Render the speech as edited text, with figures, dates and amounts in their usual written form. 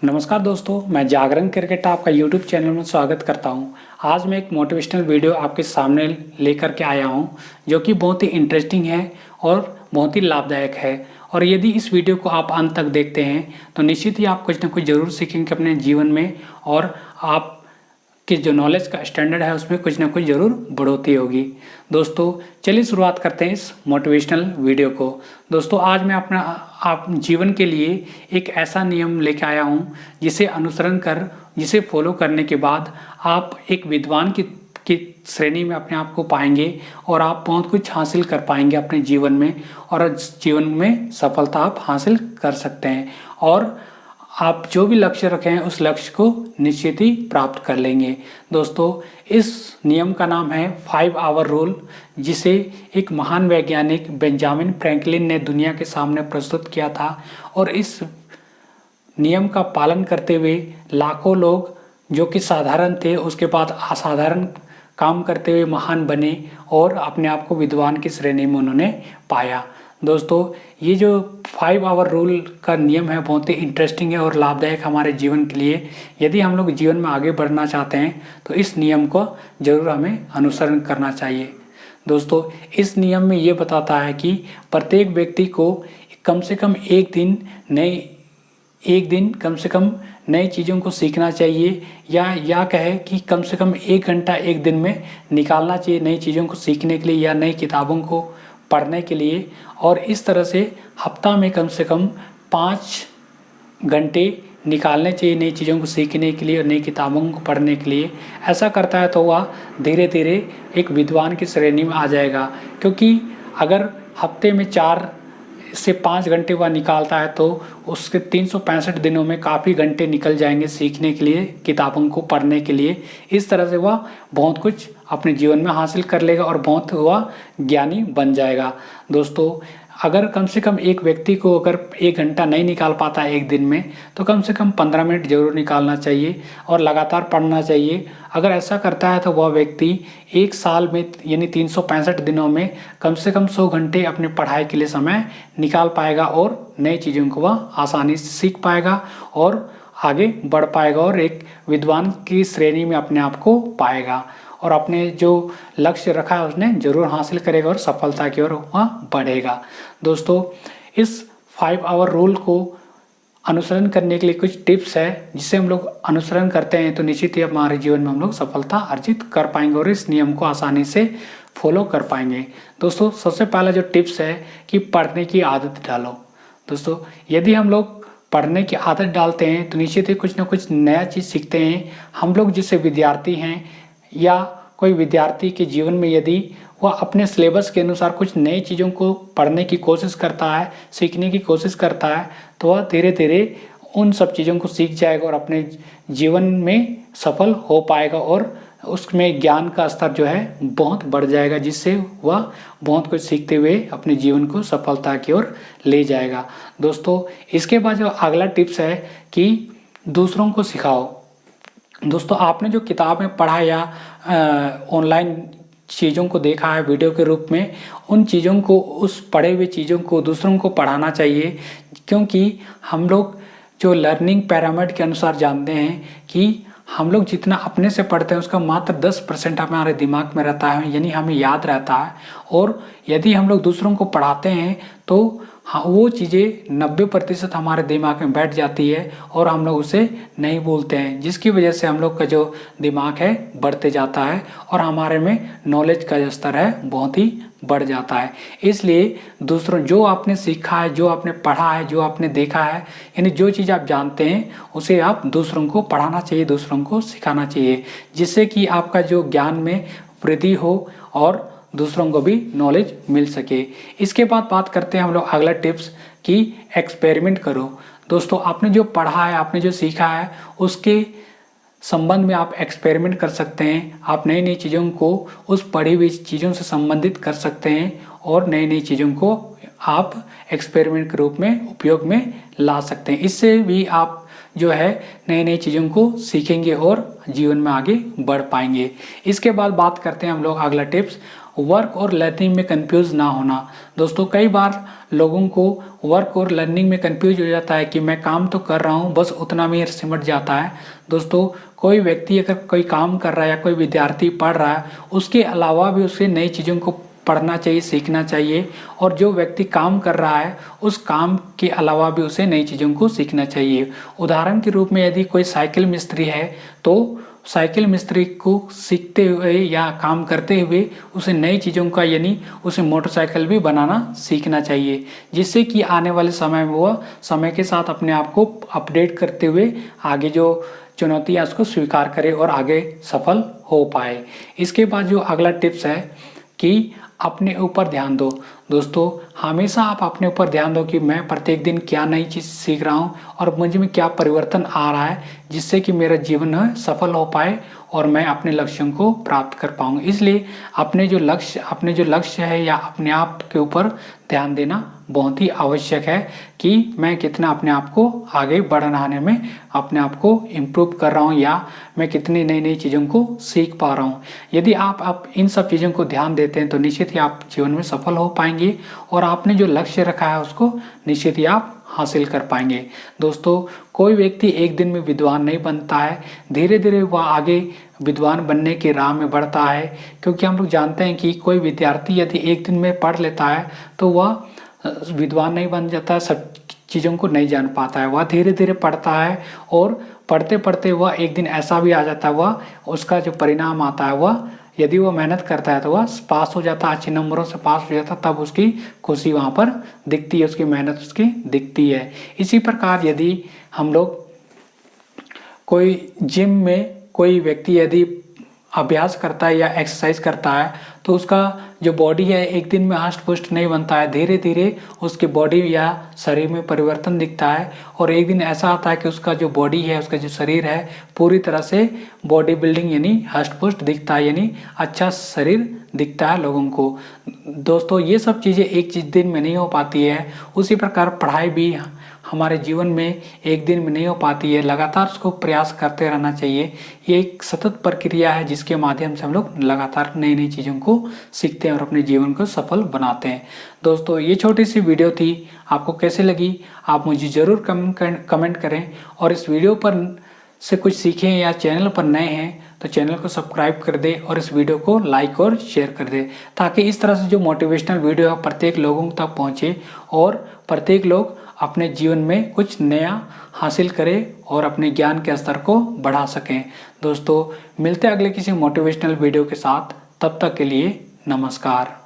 नमस्कार दोस्तों, मैं जागरण क्रिकेट आपका यूट्यूब चैनल में स्वागत करता हूं। आज मैं एक मोटिवेशनल वीडियो आपके सामने लेकर के आया हूं, जो कि बहुत ही इंटरेस्टिंग है और बहुत ही लाभदायक है। और यदि इस वीडियो को आप अंत तक देखते हैं तो निश्चित ही आप कुछ ना कुछ ज़रूर सीखेंगे अपने जीवन में, और आप कि जो नॉलेज का स्टैंडर्ड है उसमें कुछ ना कुछ ज़रूर बढ़ोतरी होगी। दोस्तों चलिए शुरुआत करते हैं इस मोटिवेशनल वीडियो को। दोस्तों आज मैं अपना आप जीवन के लिए एक ऐसा नियम लेके आया हूँ जिसे फॉलो करने के बाद आप एक विद्वान की श्रेणी में अपने आप को पाएंगे और आप बहुत कुछ हासिल कर पाएंगे अपने जीवन में, और जीवन में सफलता आप हासिल कर सकते हैं और आप जो भी लक्ष्य रखे हैं उस लक्ष्य को निश्चित ही प्राप्त कर लेंगे। दोस्तों इस नियम का नाम है 5 आवर रूल, जिसे एक महान वैज्ञानिक बेंजामिन फ्रैंकलिन ने दुनिया के सामने प्रस्तुत किया था। और इस नियम का पालन करते हुए लाखों लोग जो कि साधारण थे उसके बाद असाधारण काम करते हुए महान बने और अपने आप को विद्वान की श्रेणी में उन्होंने पाया। दोस्तों ये जो 5 आवर रूल का नियम है बहुत ही इंटरेस्टिंग है और लाभदायक हमारे जीवन के लिए। यदि हम लोग जीवन में आगे बढ़ना चाहते हैं तो इस नियम को जरूर हमें अनुसरण करना चाहिए। दोस्तों इस नियम में ये बताता है कि प्रत्येक व्यक्ति को कम से कम नई चीज़ों को सीखना चाहिए, या कहे कि कम से कम 1 घंटा एक दिन में निकालना चाहिए नई चीज़ों को सीखने के लिए या नई किताबों को पढ़ने के लिए। और इस तरह से हफ्ता में कम से कम 5 घंटे निकालने चाहिए नई चीज़ों को सीखने के लिए और नई किताबों को पढ़ने के लिए। ऐसा करता है तो वह धीरे धीरे एक विद्वान की श्रेणी में आ जाएगा, क्योंकि अगर हफ्ते में 4 से 5 घंटे वह निकालता है तो उसके 365 दिनों में काफ़ी घंटे निकल जाएंगे सीखने के लिए, किताबों को पढ़ने के लिए। इस तरह से वह बहुत कुछ अपने जीवन में हासिल कर लेगा और बहुत वह ज्ञानी बन जाएगा। दोस्तों अगर कम से कम एक व्यक्ति को अगर 1 घंटा नहीं निकाल पाता है एक दिन में, तो कम से कम 15 मिनट जरूर निकालना चाहिए और लगातार पढ़ना चाहिए। अगर ऐसा करता है तो वह व्यक्ति 1 साल में यानी 365 दिनों में कम से कम 100 घंटे अपने पढ़ाई के लिए समय निकाल पाएगा और नई चीज़ों को वह आसानी से सीख पाएगा और आगे बढ़ पाएगा और एक विद्वान की श्रेणी में अपने आप को पाएगा और अपने जो लक्ष्य रखा है उसने जरूर हासिल करेगा और सफलता की ओर वह बढ़ेगा। दोस्तों इस 5 आवर रूल को अनुसरण करने के लिए कुछ टिप्स है, जिसे हम लोग अनुसरण करते हैं तो निश्चित ही हमारे जीवन में हम लोग सफलता अर्जित कर पाएंगे और इस नियम को आसानी से फॉलो कर पाएंगे। दोस्तों सबसे पहला जो टिप्स है कि पढ़ने की आदत डालो। दोस्तों यदि हम लोग पढ़ने की आदत डालते हैं तो निश्चित ही कुछ ना कुछ नया चीज़ सीखते हैं। हम लोग जैसे विद्यार्थी हैं या कोई विद्यार्थी के जीवन में यदि वह अपने सिलेबस के अनुसार कुछ नई चीज़ों को पढ़ने की कोशिश करता है, सीखने की कोशिश करता है, तो वह धीरे धीरे उन सब चीज़ों को सीख जाएगा और अपने जीवन में सफल हो पाएगा और उसमें ज्ञान का स्तर जो है बहुत बढ़ जाएगा, जिससे वह बहुत कुछ सीखते हुए अपने जीवन को सफलता की ओर ले जाएगा। दोस्तों इसके बाद जो अगला टिप्स है कि दूसरों को सिखाओ। दोस्तों आपने जो किताब में पढ़ा या ऑनलाइन चीज़ों को देखा है वीडियो के रूप में, उन चीज़ों को, उस पढ़े हुए चीज़ों को दूसरों को पढ़ाना चाहिए, क्योंकि हम लोग जो लर्निंग पिरामिड के अनुसार जानते हैं कि हम लोग जितना अपने से पढ़ते हैं उसका मात्र 10% हमारे दिमाग में रहता है, यानी हमें याद रहता है। और यदि हम लोग दूसरों को पढ़ाते हैं तो हाँ वो चीज़ें 90% हमारे दिमाग में बैठ जाती है और हम लोग उसे नहीं भूलते हैं, जिसकी वजह से हम लोग का जो दिमाग है बढ़ते जाता है और हमारे में नॉलेज का जो स्तर है बहुत ही बढ़ जाता है। इसलिए दूसरों जो आपने सीखा है, जो आपने पढ़ा है, जो आपने देखा है, यानी जो चीज़ आप जानते हैं उसे आप दूसरों को पढ़ाना चाहिए, दूसरों को सिखाना चाहिए, जिससे कि आपका जो ज्ञान में वृद्धि हो और दूसरों को भी नॉलेज मिल सके। इसके बाद बात करते हैं हम लोग अगला टिप्स कि एक्सपेरिमेंट करो। दोस्तों आपने जो पढ़ा है, आपने जो सीखा है, उसके संबंध में आप एक्सपेरिमेंट कर सकते हैं। आप नई नई चीज़ों को उस पढ़ी हुई चीज़ों से संबंधित कर सकते हैं और नई नई चीज़ों को आप एक्सपेरिमेंट के रूप में उपयोग में ला सकते हैं। इससे भी आप जो है नई नई चीज़ों को सीखेंगे और जीवन में आगे बढ़ पाएंगे। इसके बाद बात करते हैं हम लोग अगला टिप्स, वर्क और लर्निंग में कंफ्यूज ना होना। दोस्तों कई बार लोगों को वर्क और लर्निंग में कंफ्यूज हो जाता है कि मैं काम तो कर रहा हूँ, बस उतना में सिमट जाता है। दोस्तों कोई व्यक्ति अगर कोई काम कर रहा है या कोई विद्यार्थी पढ़ रहा है, उसके अलावा भी उसे नई चीज़ों को पढ़ना चाहिए, सीखना चाहिए। और जो व्यक्ति काम कर रहा है उस काम के अलावा भी उसे नई चीज़ों को सीखना चाहिए। उदाहरण के रूप में यदि कोई साइकिल मिस्त्री है तो साइकिल मिस्त्री को सीखते हुए या काम करते हुए उसे नई चीज़ों का यानी उसे मोटरसाइकिल भी बनाना सीखना चाहिए, जिससे कि आने वाले समय में वह समय के साथ अपने आप को अपडेट करते हुए आगे जो चुनौतियाँ उसको स्वीकार करे और आगे सफल हो पाए। इसके बाद जो अगला टिप्स है कि अपने ऊपर ध्यान दो। दोस्तों हमेशा आप अपने ऊपर ध्यान दो कि मैं प्रत्येक दिन क्या नई चीज़ सीख रहा हूँ और मुझ में क्या परिवर्तन आ रहा है, जिससे कि मेरा जीवन सफल हो पाए और मैं अपने लक्ष्यों को प्राप्त कर पाऊँ। इसलिए अपने जो लक्ष्य है या अपने आप के ऊपर ध्यान देना बहुत ही आवश्यक है कि मैं कितना अपने आप को आगे बढ़ाने में अपने आप को इम्प्रूव कर रहा हूँ या मैं कितनी नई नई चीज़ों को सीख पा रहा हूँ। यदि आप इन सब चीज़ों को ध्यान देते हैं तो निश्चित ही आप जीवन में सफल हो पाएंगे और आपने जो लक्ष्य रखा है उसको निश्चित ही आप हासिल कर पाएंगे। दोस्तों कोई व्यक्ति एक दिन में विद्वान नहीं बनता है, धीरे धीरे वह आगे विद्वान बनने की राह में बढ़ता है। क्योंकि हम लोग जानते हैं कि कोई विद्यार्थी यदि एक दिन में पढ़ लेता है तो वह विद्वान नहीं बन जाता, सब चीज़ों को नहीं जान पाता है। वह धीरे धीरे पढ़ता है और पढ़ते पढ़ते वह एक दिन ऐसा भी आ जाता है, वह उसका जो परिणाम आता है वह यदि वह मेहनत करता है तो वह पास हो जाता है, अच्छे नंबरों से पास हो जाता है, तब उसकी खुशी वहाँ पर दिखती है, उसकी मेहनत उसकी दिखती है। इसी प्रकार यदि हम लोग कोई जिम में कोई व्यक्ति यदि अभ्यास करता है या एक्सरसाइज करता है तो उसका जो बॉडी है एक दिन में हष्ट पुष्ट नहीं बनता है, धीरे धीरे उसकी बॉडी या शरीर में परिवर्तन दिखता है और एक दिन ऐसा आता है कि उसका जो बॉडी है, उसका जो शरीर है पूरी तरह से बॉडी बिल्डिंग यानी हष्ट पुष्ट दिखता है, यानी अच्छा शरीर दिखता है लोगों को। दोस्तों ये सब चीज़ें एक दिन में नहीं हो पाती है, उसी प्रकार पढ़ाई भी हमारे जीवन में एक दिन में नहीं हो पाती है, लगातार उसको प्रयास करते रहना चाहिए। ये एक सतत प्रक्रिया है जिसके माध्यम से हम लोग लगातार नई नई चीज़ों को सीखते हैं और अपने जीवन को सफल बनाते हैं। दोस्तों ये छोटी सी वीडियो थी, आपको कैसे लगी आप मुझे ज़रूर कमेंट करें और इस वीडियो पर से कुछ सीखें या चैनल पर नए हैं तो चैनल को सब्सक्राइब कर दे और इस वीडियो को लाइक और शेयर कर दे, ताकि इस तरह से जो मोटिवेशनल वीडियो है प्रत्येक लोगों तक पहुंचे और प्रत्येक लोग अपने जीवन में कुछ नया हासिल करें और अपने ज्ञान के स्तर को बढ़ा सकें। दोस्तों मिलते हैं अगले किसी मोटिवेशनल वीडियो के साथ, तब तक के लिए नमस्कार।